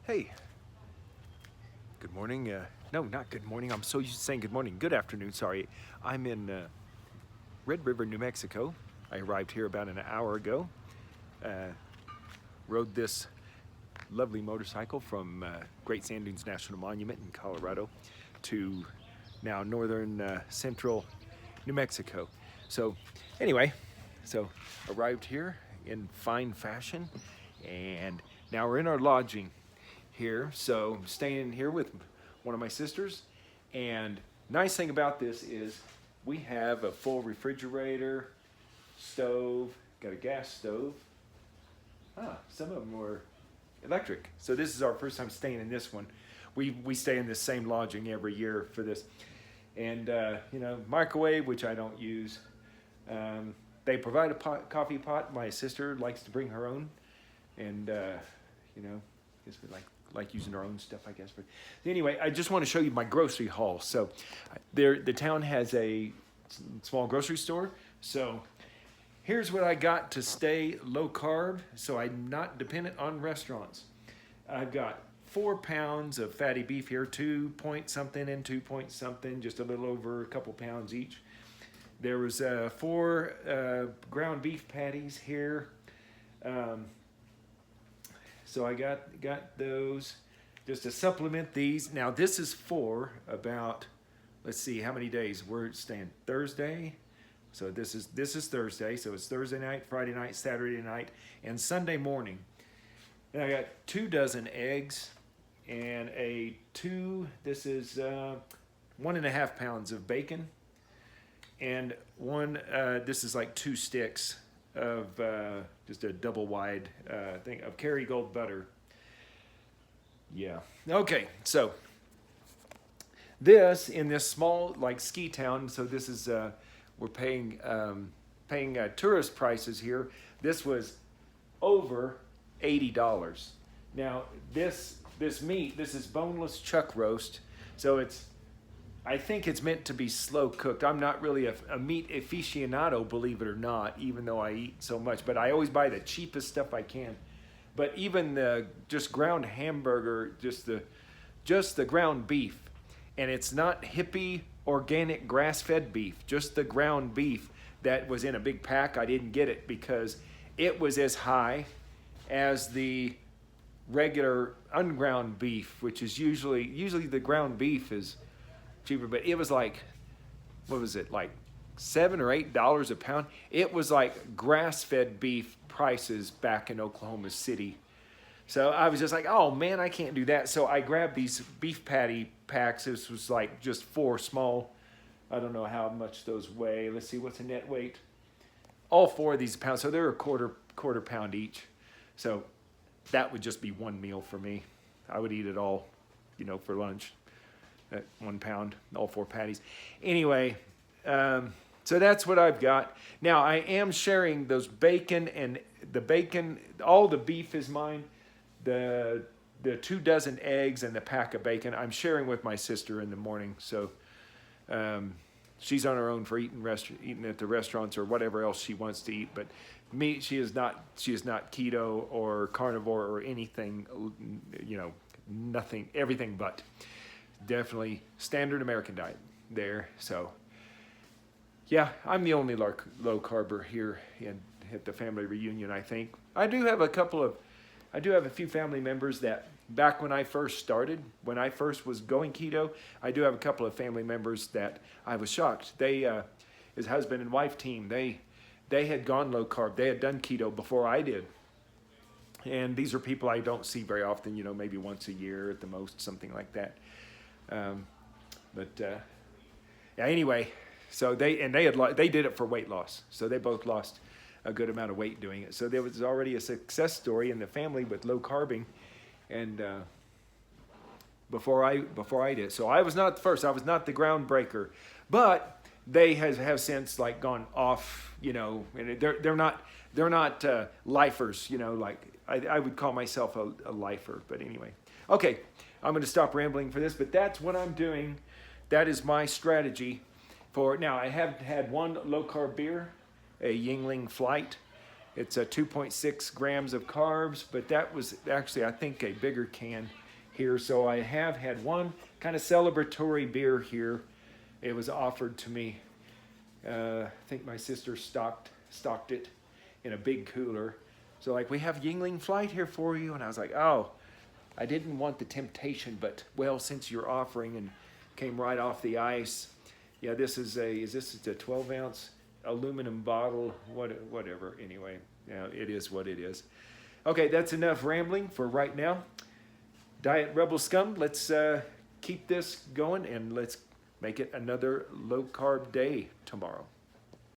Hey, good morning. No, not good morning. I'm so used to saying good morning. Good afternoon, sorry. I'm in Red River, New Mexico. I arrived here about an hour ago. Uh, Rode this lovely motorcycle from Great Sand Dunes National Monument in Colorado to now northern central New Mexico. So anyway, so arrived here in fine fashion, and now we're in our lodging here. So I'm staying here with one of my sisters, and nice thing about this is we have a full refrigerator, stove, got a gas stove. Some of them were electric. So this is our first time staying in this one. We stay in this same lodging every year for this. And microwave, which I don't use. They provide a coffee pot. My sister likes to bring her own, and guess we like using our own stuff, I guess. But anyway, I just want to show you my grocery haul. So the town has a small grocery store. So here's what I got to stay low carb, so I'm not dependent on restaurants. I've got 4 pounds of fatty beef here, 2 point something and 2 point something, just a little over a couple pounds each. There was 4 ground beef patties here. So I got those just to supplement these. Now this is for about, let's see, how many days? We're staying Thursday. So this is Thursday. So it's Thursday night, Friday night, Saturday night, and Sunday morning. And I got 2 dozen eggs and this is 1.5 pounds of bacon, and this is like 2 sticks of just a double wide thing of Kerrygold butter. Yeah. Okay. So this in this small like ski town. So this is we're paying tourist prices here. This was over $80. Now this meat, this is boneless chuck roast. So I think it's meant to be slow cooked. I'm not really a meat aficionado, believe it or not, even though I eat so much. But I always buy the cheapest stuff I can. But even the just ground hamburger, just the ground beef, and it's not hippie organic grass-fed beef, just the ground beef that was in a big pack. I didn't get it because it was as high as the regular unground beef, which is usually the ground beef is cheaper, but it was like, what was it, like $7 or $8 a pound? It was like grass-fed beef prices back in Oklahoma City. So I was just like, oh man, I can't do that. So I grabbed these beef patty packs. This was like just 4 small, I don't know how much those weigh. Let's see, what's the net weight? All 4 of these pounds, so they're a quarter pound each. So that would just be one meal for me. I would eat it all, for lunch. At 1 pound, all 4 patties. Anyway, so that's what I've got. Now I am sharing those bacon, and the bacon, all the beef is mine. The 2 dozen eggs and the pack of bacon I'm sharing with my sister in the morning. So she's on her own for eating at the restaurants or whatever else she wants to eat. But me, she is not keto or carnivore or anything. Nothing, everything but. Definitely standard American diet there. So yeah, I'm the only low carber here at the family reunion. I think I do have a few family members that back when I first was going keto, I do have a couple of family members that I was shocked. They his husband and wife team, they had gone low carb. They had done keto before I did. And these are people I don't see very often, maybe once a year at the most, something like that. Anyway, so they did it for weight loss. So they both lost a good amount of weight doing it. So there was already a success story in the family with low carbing, and before I did. So I was not the first. I was not the groundbreaker, but they have since like gone off. And they're not lifers. Like I would call myself a lifer. But anyway, okay. I'm going to stop rambling for this, but that's what I'm doing. That is my strategy for now. I have had 1 low carb beer, a Yingling Flight, It's a 2.6 grams of carbs, but that was actually, I think, a bigger can here. So I have had one kind of celebratory beer here. It was offered to me. I think my sister stocked it in a big cooler. So like, we have Yingling Flight here for you. And I was like, oh, I didn't want the temptation, but well, since you're offering, and came right off the ice. Yeah, this is a 12 ounce aluminum bottle, whatever. Anyway, yeah, it is what it is. Okay, that's enough rambling for right now. Diet Rebel Scum, let's keep this going, and let's make it another low carb day tomorrow.